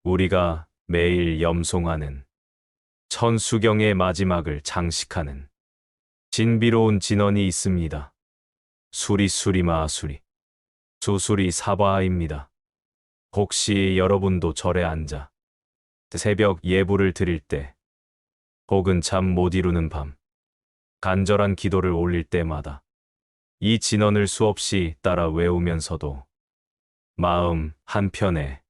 우리가 매일 염송하는 천수경의 마지막을 장식하는 신비로운 진언이 있습니다. 수리수리마수리, 수수리사바입니다. 혹시 여러분도 절에 앉아 새벽 예불을 드릴 때, 혹은 잠 못 이루는 밤, 간절한 기도를 올릴 때마다 이 진언을 수없이 따라 외우면서도 마음 한편에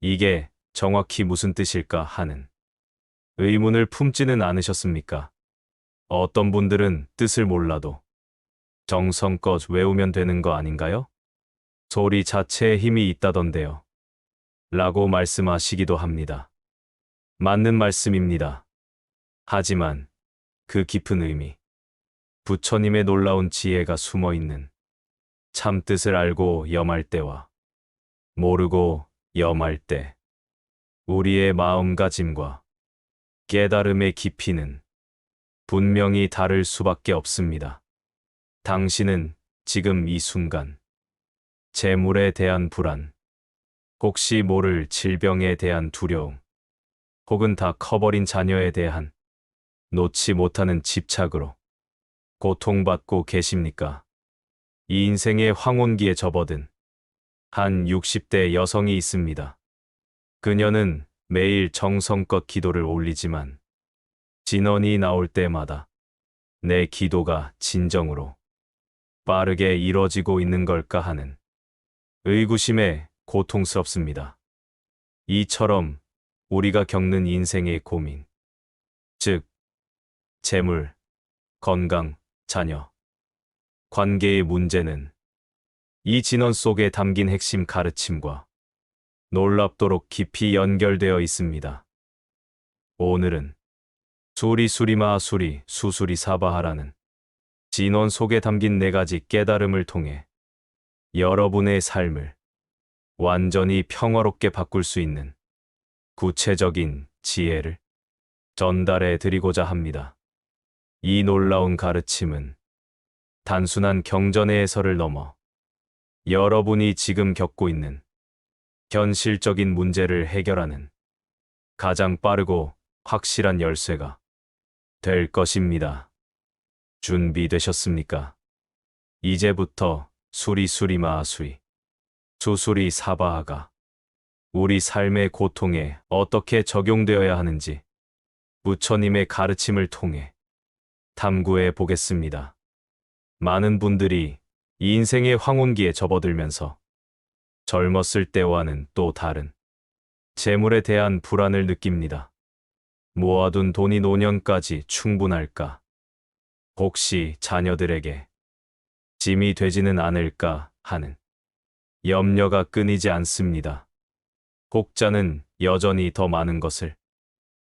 이게 정확히 무슨 뜻일까 하는 의문을 품지는 않으셨습니까? 어떤 분들은 뜻을 몰라도 정성껏 외우면 되는 거 아닌가요? 소리 자체에 힘이 있다던데요. 라고 말씀하시기도 합니다. 맞는 말씀입니다. 하지만 그 깊은 의미, 부처님의 놀라운 지혜가 숨어 있는 참 뜻을 알고 염할 때와 모르고 염할 때 우리의 마음가짐과 깨달음의 깊이는 분명히 다를 수밖에 없습니다. 당신은 지금 이 순간 재물에 대한 불안, 혹시 모를 질병에 대한 두려움, 혹은 다 커버린 자녀에 대한 놓지 못하는 집착으로 고통받고 계십니까? 이 인생의 황혼기에 접어든 한 60대 여성이 있습니다. 그녀는 매일 정성껏 기도를 올리지만 진언이 나올 때마다 내 기도가 진정으로 빠르게 이뤄지고 있는 걸까 하는 의구심에 고통스럽습니다. 이처럼 우리가 겪는 인생의 고민, 즉 재물, 건강, 자녀, 관계의 문제는 이 진언 속에 담긴 핵심 가르침과 놀랍도록 깊이 연결되어 있습니다. 오늘은 수리수리마수리 수수리사바하라는 진언 속에 담긴 4가지 깨달음을 통해 여러분의 삶을 완전히 평화롭게 바꿀 수 있는 구체적인 지혜를 전달해 드리고자 합니다. 이 놀라운 가르침은 단순한 경전의 해설을 넘어 여러분이 지금 겪고 있는 현실적인 문제를 해결하는 가장 빠르고 확실한 열쇠가 될 것입니다. 준비되셨습니까? 이제부터 수리수리마수리, 수수리사바하가 우리 삶의 고통에 어떻게 적용되어야 하는지 부처님의 가르침을 통해 탐구해 보겠습니다. 많은 분들이 이 인생의 황혼기에 접어들면서 젊었을 때와는 또 다른 재물에 대한 불안을 느낍니다. 모아둔 돈이 노년까지 충분할까? 혹시 자녀들에게 짐이 되지는 않을까 하는 염려가 끊이지 않습니다. 혹자는 여전히 더 많은 것을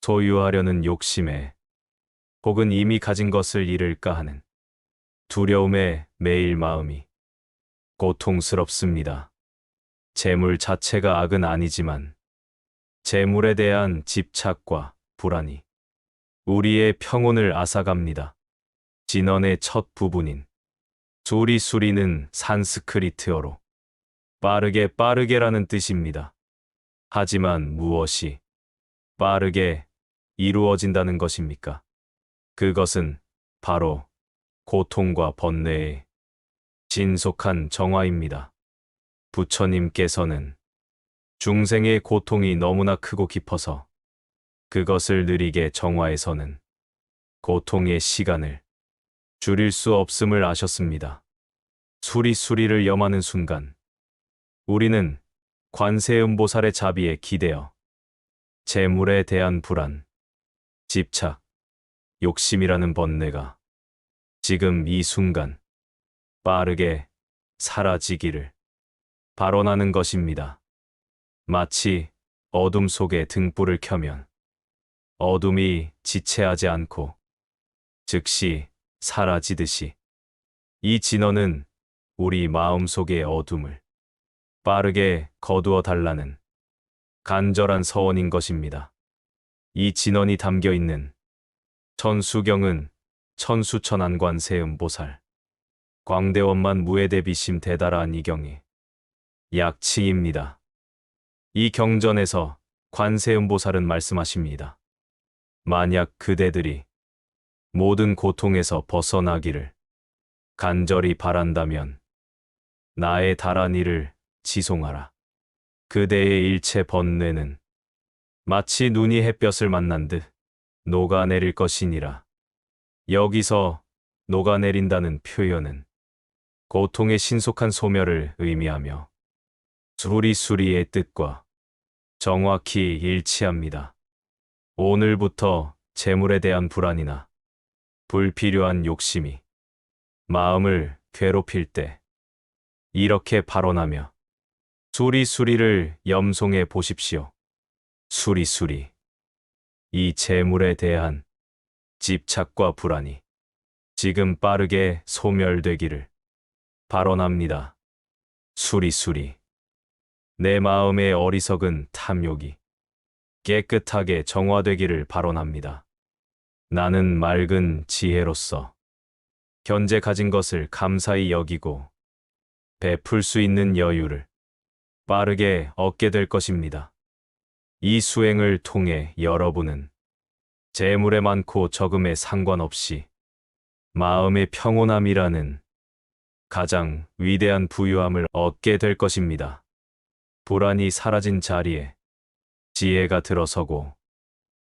소유하려는 욕심에, 혹은 이미 가진 것을 잃을까 하는 두려움에 매일 마음이 고통스럽습니다. 재물 자체가 악은 아니지만 재물에 대한 집착과 불안이 우리의 평온을 앗아갑니다. 진언의 첫 부분인 수리수리는 산스크리트어로 빠르게라는 뜻입니다. 하지만 무엇이 빠르게 이루어진다는 것입니까? 그것은 바로 고통과 번뇌의 진속한 정화입니다. 부처님께서는 중생의 고통이 너무나 크고 깊어서 그것을 느리게 정화해서는 고통의 시간을 줄일 수 없음을 아셨습니다. 수리수리를 염하는 순간 우리는 관세음보살의 자비에 기대어 재물에 대한 불안, 집착, 욕심이라는 번뇌가 지금 이 순간 빠르게 사라지기를 발언하는 것입니다. 마치 어둠 속에 등불을 켜면 어둠이 지체하지 않고 즉시 사라지듯이 이 진언은 우리 마음속의 어둠을 빠르게 거두어 달라는 간절한 서원인 것입니다. 이 진언이 담겨 있는 천수경은 천수천안관 세음보살, 광대원만 무해대비심 대다라한 이경의 약칭입니다. 이 경전에서 관세음보살은 말씀하십니다. 만약 그대들이 모든 고통에서 벗어나기를 간절히 바란다면 나의 달한 이를 지송하라. 그대의 일체 번뇌는 마치 눈이 햇볕을 만난 듯 녹아내릴 것이니라. 여기서 녹아내린다는 표현은 고통의 신속한 소멸을 의미하며 수리수리의 뜻과 정확히 일치합니다. 오늘부터 재물에 대한 불안이나 불필요한 욕심이 마음을 괴롭힐 때 이렇게 발언하며 수리수리를 염송해 보십시오. 수리수리. 이 재물에 대한 집착과 불안이 지금 빠르게 소멸되기를 발언합니다. 수리수리. 내 마음의 어리석은 탐욕이 깨끗하게 정화되기를 발언합니다. 나는 맑은 지혜로서 현재 가진 것을 감사히 여기고 베풀 수 있는 여유를 빠르게 얻게 될 것입니다. 이 수행을 통해 여러분은 재물의 많고 적음에 상관없이 마음의 평온함이라는 가장 위대한 부유함을 얻게 될 것입니다. 불안이 사라진 자리에 지혜가 들어서고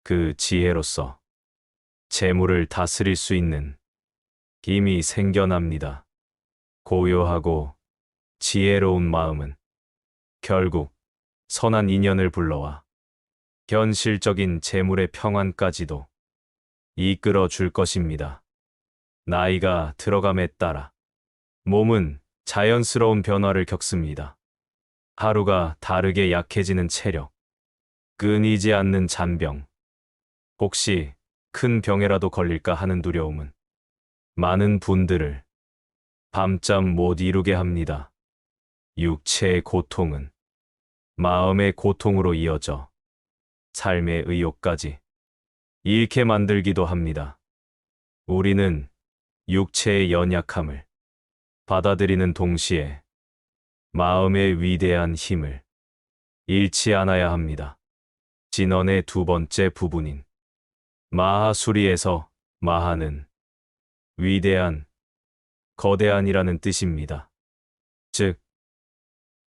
그 지혜로서 재물을 다스릴 수 있는 힘이 생겨납니다. 고요하고 지혜로운 마음은 결국 선한 인연을 불러와 현실적인 재물의 평안까지도 이끌어 줄 것입니다. 나이가 들어감에 따라 몸은 자연스러운 변화를 겪습니다. 하루가 다르게 약해지는 체력, 끊이지 않는 잔병, 혹시 큰 병에라도 걸릴까 하는 두려움은 많은 분들을 밤잠 못 이루게 합니다. 육체의 고통은 마음의 고통으로 이어져 삶의 의욕까지 잃게 만들기도 합니다. 우리는 육체의 연약함을 받아들이는 동시에 마음의 위대한 힘을 잃지 않아야 합니다. 진언의 두 번째 부분인 마하수리에서 마하는 위대한, 거대한이라는 뜻입니다. 즉,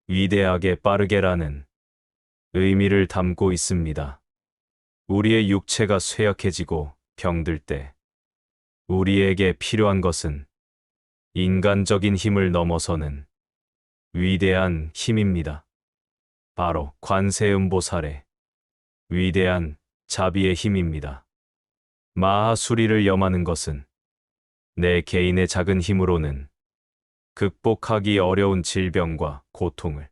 위대하게 빠르게라는 의미를 담고 있습니다. 우리의 육체가 쇠약해지고 병들 때 우리에게 필요한 것은 인간적인 힘을 넘어서는 위대한 힘입니다. 바로 관세음보살의 위대한 자비의 힘입니다. 마하수리를 염하는 것은 내 개인의 작은 힘으로는 극복하기 어려운 질병과 고통을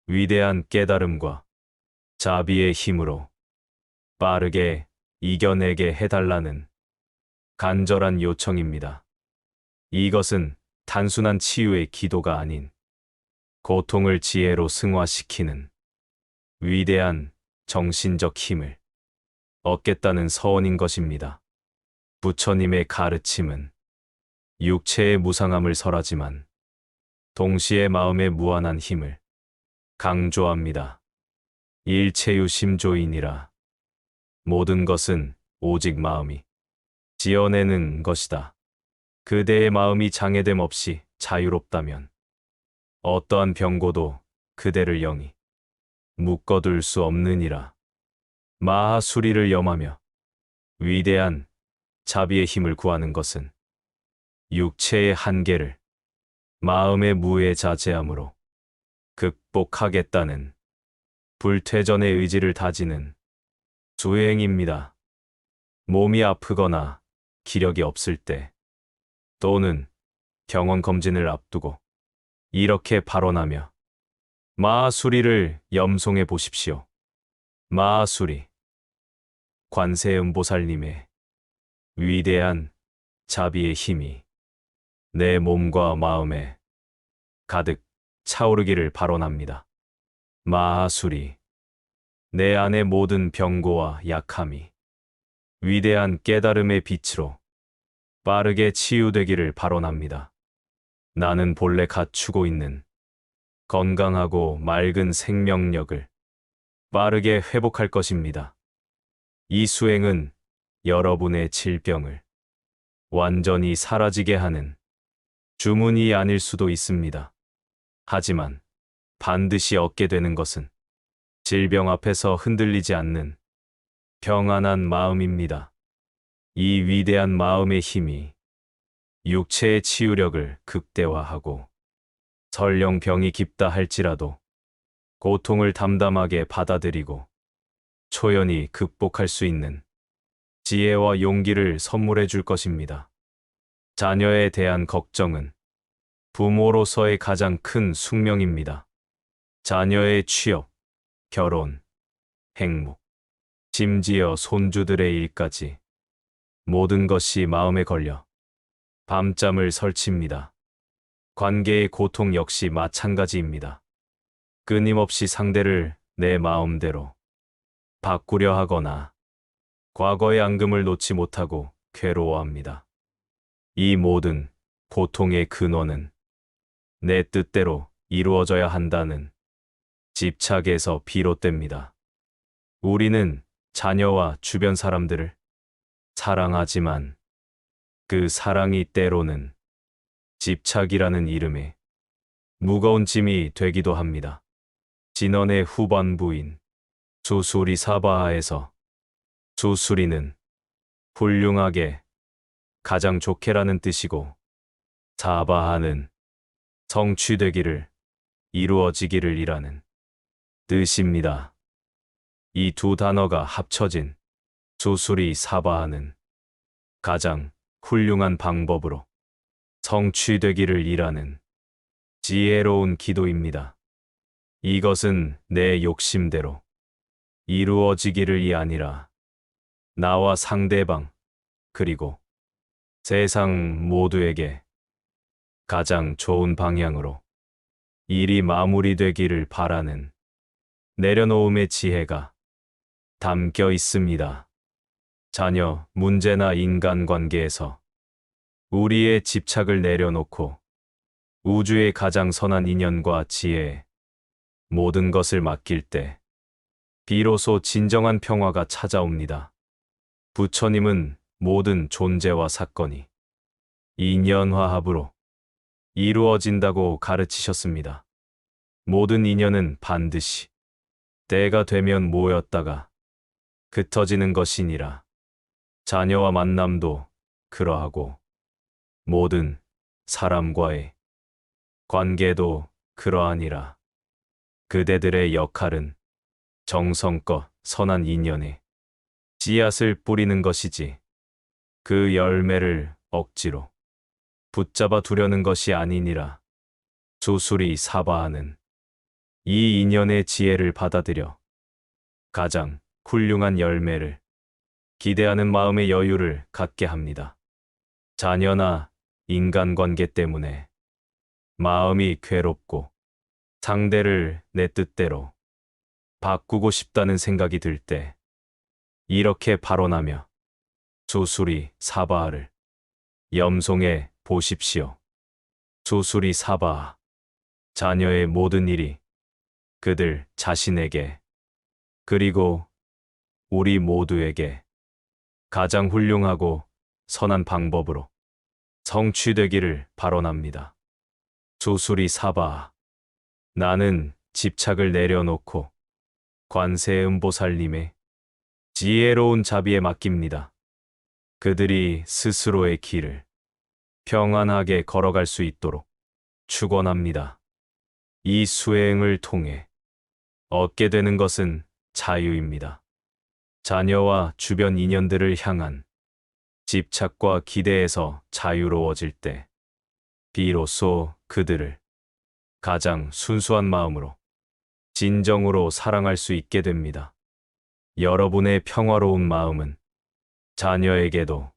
위대한 깨달음과 자비의 힘으로 빠르게 이겨내게 해달라는 간절한 요청입니다. 이것은 단순한 치유의 기도가 아닌 고통을 지혜로 승화시키는 위대한 정신적 힘을 얻겠다는 서원인 것입니다. 부처님의 가르침은 육체의 무상함을 설하지만 동시에 마음의 무한한 힘을 강조합니다. 일체유심조이니라. 모든 것은 오직 마음이 지어내는 것이다. 그대의 마음이 장애됨 없이 자유롭다면 어떠한 병고도 그대를 영이 묶어둘 수 없느니라. 마하수리를 염하며 위대한 자비의 힘을 구하는 것은 육체의 한계를 마음의 무에 자제함으로 극복하겠다는 불퇴전의 의지를 다지는 수행입니다. 몸이 아프거나 기력이 없을 때 또는 병원 검진을 앞두고 이렇게 발언하며 마하수리를 염송해 보십시오. 마하수리. 관세음보살님의 위대한 자비의 힘이 내 몸과 마음에 가득 차오르기를 발언합니다. 마하수리. 내 안의 모든 병고와 약함이 위대한 깨달음의 빛으로 빠르게 치유되기를 발언합니다. 나는 본래 갖추고 있는 건강하고 맑은 생명력을 빠르게 회복할 것입니다. 이 수행은 여러분의 질병을 완전히 사라지게 하는 주문이 아닐 수도 있습니다. 하지만 반드시 얻게 되는 것은 질병 앞에서 흔들리지 않는 평안한 마음입니다. 이 위대한 마음의 힘이 육체의 치유력을 극대화하고 설령 병이 깊다 할지라도 고통을 담담하게 받아들이고 초연히 극복할 수 있는 지혜와 용기를 선물해 줄 것입니다. 자녀에 대한 걱정은 부모로서의 가장 큰 숙명입니다. 자녀의 취업, 결혼, 행복, 심지어 손주들의 일까지 모든 것이 마음에 걸려 밤잠을 설칩니다. 관계의 고통 역시 마찬가지입니다. 끊임없이 상대를 내 마음대로 바꾸려 하거나 과거의 앙금을 놓지 못하고 괴로워합니다. 이 모든 고통의 근원은 내 뜻대로 이루어져야 한다는 집착에서 비롯됩니다. 우리는 자녀와 주변 사람들을 사랑하지만 그 사랑이 때로는 집착이라는 이름의 무거운 짐이 되기도 합니다. 진원의 후반부인 수수리 사바하에서 수수리는 훌륭하게 가장 좋게라는 뜻이고 사바하는 성취되기를 이루어지기를 이라는 뜻입니다. 이 두 단어가 합쳐진 수수리 사바하는 가장 훌륭한 방법으로 성취되기를 이라는 지혜로운 기도입니다. 이것은 내 욕심대로 이루어지기를이 아니라 나와 상대방 그리고 세상 모두에게 가장 좋은 방향으로 일이 마무리되기를 바라는 내려놓음의 지혜가 담겨 있습니다. 자녀 문제나 인간관계에서 우리의 집착을 내려놓고 우주의 가장 선한 인연과 지혜에 모든 것을 맡길 때 비로소 진정한 평화가 찾아옵니다. 부처님은 모든 존재와 사건이 인연화합으로 이루어진다고 가르치셨습니다. 모든 인연은 반드시 때가 되면 모였다가 흩어지는 것이니라. 자녀와 만남도 그러하고 모든 사람과의 관계도 그러하니라. 그대들의 역할은 정성껏 선한 인연에 씨앗을 뿌리는 것이지 그 열매를 억지로 붙잡아 두려는 것이 아니니라. 수수리 사바하는 이 인연의 지혜를 받아들여 가장 훌륭한 열매를 기대하는 마음의 여유를 갖게 합니다. 자녀나 인간관계 때문에 마음이 괴롭고 상대를 내 뜻대로 바꾸고 싶다는 생각이 들 때 이렇게 발언하며 수수리 사바하를 염송해 보십시오. 수수리 사바하. 자녀의 모든 일이 그들 자신에게 그리고 우리 모두에게 가장 훌륭하고 선한 방법으로 성취되기를 발언합니다. 수수리 사바하. 나는 집착을 내려놓고 관세음보살님의 지혜로운 자비에 맡깁니다. 그들이 스스로의 길을 평안하게 걸어갈 수 있도록 축원합니다. 이 수행을 통해 얻게 되는 것은 자유입니다. 자녀와 주변 인연들을 향한 집착과 기대에서 자유로워질 때 비로소 그들을 가장 순수한 마음으로 진정으로 사랑할 수 있게 됩니다. 여러분의 평화로운 마음은 자녀에게도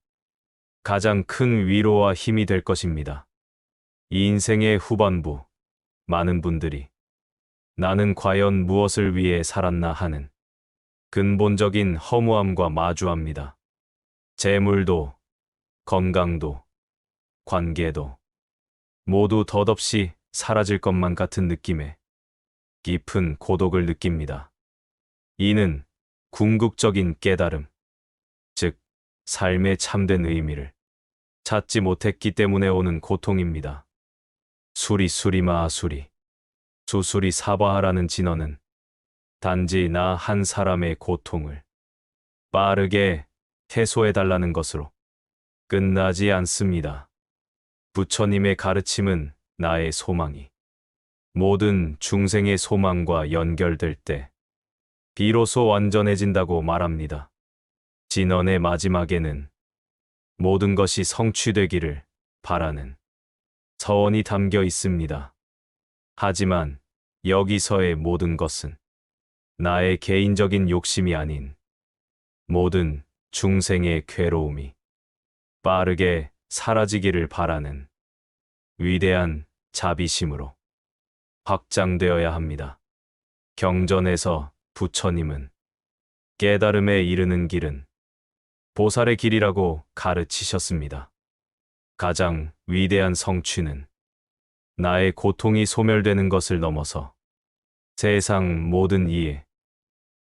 가장 큰 위로와 힘이 될 것입니다. 이 인생의 후반부, 많은 분들이 나는 과연 무엇을 위해 살았나 하는 근본적인 허무함과 마주합니다. 재물도, 건강도, 관계도 모두 덧없이 사라질 것만 같은 느낌에 깊은 고독을 느낍니다. 이는 궁극적인 깨달음, 즉 삶의 참된 의미를 찾지 못했기 때문에 오는 고통입니다. 수리수리마하수리, 수수리사바하라는 진언은 단지 나 한 사람의 고통을 빠르게 해소해달라는 것으로 끝나지 않습니다. 부처님의 가르침은 나의 소망이 모든 중생의 소망과 연결될 때 비로소 완전해진다고 말합니다. 진언의 마지막에는 모든 것이 성취되기를 바라는 서원이 담겨 있습니다. 하지만 여기서의 모든 것은 나의 개인적인 욕심이 아닌 모든 중생의 괴로움이 빠르게 사라지기를 바라는 위대한 자비심으로 확장되어야 합니다. 경전에서 부처님은 깨달음에 이르는 길은 보살의 길이라고 가르치셨습니다. 가장 위대한 성취는 나의 고통이 소멸되는 것을 넘어서 세상 모든 이의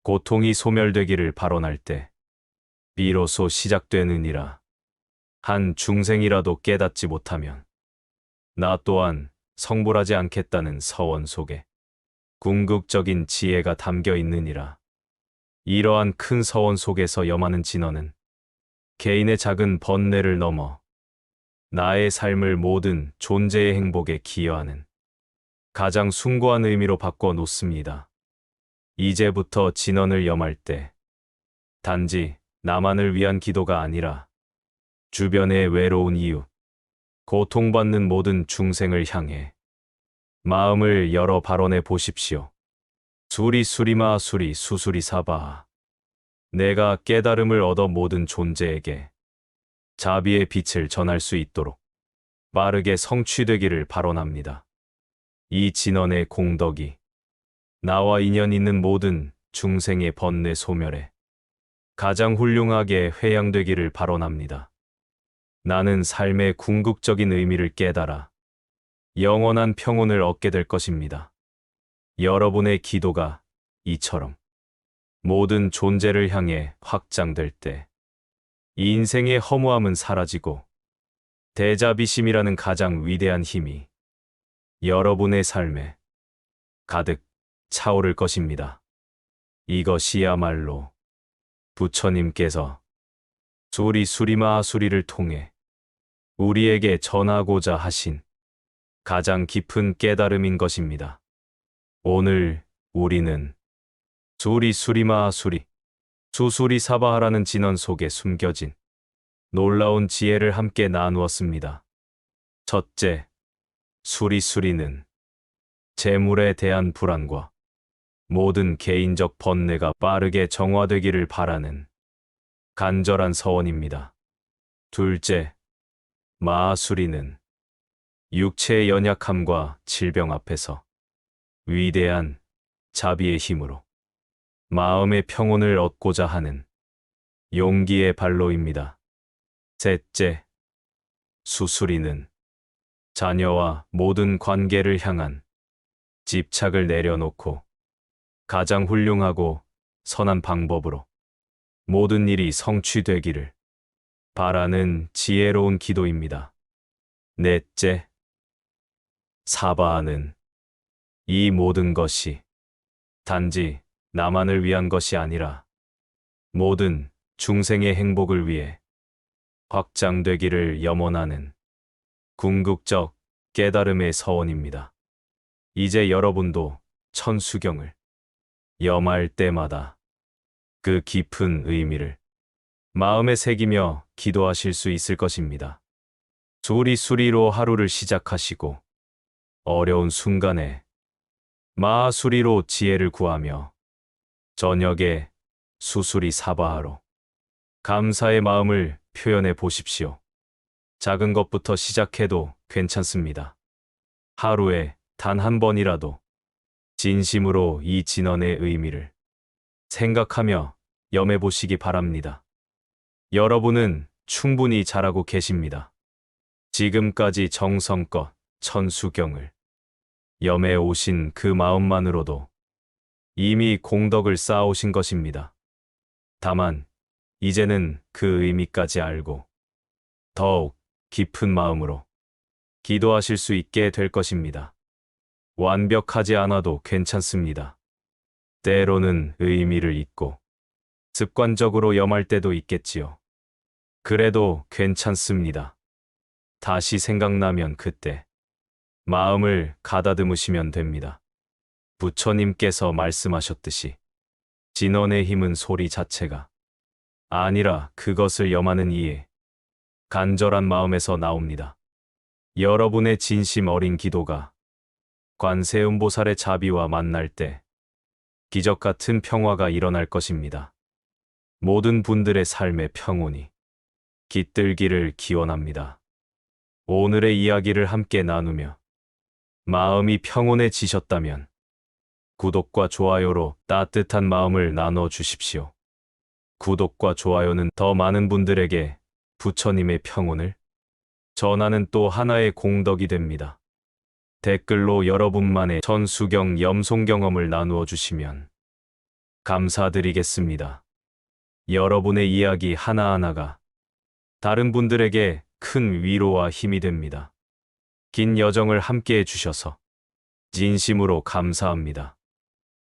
고통이 소멸되기를 발언할 때 비로소 시작되느니라. 한 중생이라도 깨닫지 못하면 나 또한 성불하지 않겠다는 서원 속에 궁극적인 지혜가 담겨 있느니라. 이러한 큰 서원 속에서 염하는 진언은 개인의 작은 번뇌를 넘어 나의 삶을 모든 존재의 행복에 기여하는 가장 숭고한 의미로 바꿔 놓습니다. 이제부터 진언을 염할 때 단지 나만을 위한 기도가 아니라 주변의 외로운 이웃, 고통받는 모든 중생을 향해 마음을 열어 발언해 보십시오. 수리수리마 수리 수수리사바. 내가 깨달음을 얻어 모든 존재에게 자비의 빛을 전할 수 있도록 빠르게 성취되기를 발언합니다. 이 진언의 공덕이 나와 인연 있는 모든 중생의 번뇌 소멸에 가장 훌륭하게 회양되기를 발언합니다. 나는 삶의 궁극적인 의미를 깨달아 영원한 평온을 얻게 될 것입니다. 여러분의 기도가 이처럼 모든 존재를 향해 확장될 때 이 인생의 허무함은 사라지고 대자비심이라는 가장 위대한 힘이 여러분의 삶에 가득 차오를 것입니다. 이것이야말로 부처님께서 수리수리마하수리를 통해 우리에게 전하고자 하신 가장 깊은 깨달음인 것입니다. 오늘 우리는 수리수리마하수리, 수수리사바하라는 진언 속에 숨겨진 놀라운 지혜를 함께 나누었습니다. 첫째, 수리수리는 재물에 대한 불안과 모든 개인적 번뇌가 빠르게 정화되기를 바라는 간절한 서원입니다. 둘째, 마하수리는 육체의 연약함과 질병 앞에서 위대한 자비의 힘으로 마음의 평온을 얻고자 하는 용기의 발로입니다. 셋째, 수수리는 자녀와 모든 관계를 향한 집착을 내려놓고 가장 훌륭하고 선한 방법으로 모든 일이 성취되기를 바라는 지혜로운 기도입니다. 넷째, 사바하는 이 모든 것이 단지 나만을 위한 것이 아니라 모든 중생의 행복을 위해 확장되기를 염원하는 궁극적 깨달음의 서원입니다. 이제 여러분도 천수경을 염할 때마다 그 깊은 의미를 마음에 새기며 기도하실 수 있을 것입니다. 수리수리로 하루를 시작하시고 어려운 순간에 마하수리로 지혜를 구하며 저녁에 수수리사바하로 감사의 마음을 표현해 보십시오. 작은 것부터 시작해도 괜찮습니다. 하루에 단 한 번이라도 진심으로 이 진언의 의미를 생각하며 염해 보시기 바랍니다. 여러분은 충분히 잘하고 계십니다. 지금까지 정성껏 천수경을 염해 오신 그 마음만으로도 이미 공덕을 쌓아오신 것입니다. 다만 이제는 그 의미까지 알고 더욱 깊은 마음으로 기도하실 수 있게 될 것입니다. 완벽하지 않아도 괜찮습니다. 때로는 의미를 잊고 습관적으로 염할 때도 있겠지요. 그래도 괜찮습니다. 다시 생각나면 그때 마음을 가다듬으시면 됩니다. 부처님께서 말씀하셨듯이 진언의 힘은 소리 자체가 아니라 그것을 염하는 이의 간절한 마음에서 나옵니다. 여러분의 진심 어린 기도가 관세음보살의 자비와 만날 때 기적 같은 평화가 일어날 것입니다. 모든 분들의 삶의 평온이 깃들기를 기원합니다. 오늘의 이야기를 함께 나누며 마음이 평온해지셨다면 구독과 좋아요로 따뜻한 마음을 나눠 주십시오. 구독과 좋아요는 더 많은 분들에게 부처님의 평온을 전하는 또 하나의 공덕이 됩니다. 댓글로 여러분만의 천수경 염송 경험을 나누어 주시면 감사드리겠습니다. 여러분의 이야기 하나하나가 다른 분들에게 큰 위로와 힘이 됩니다. 긴 여정을 함께 해주셔서 진심으로 감사합니다.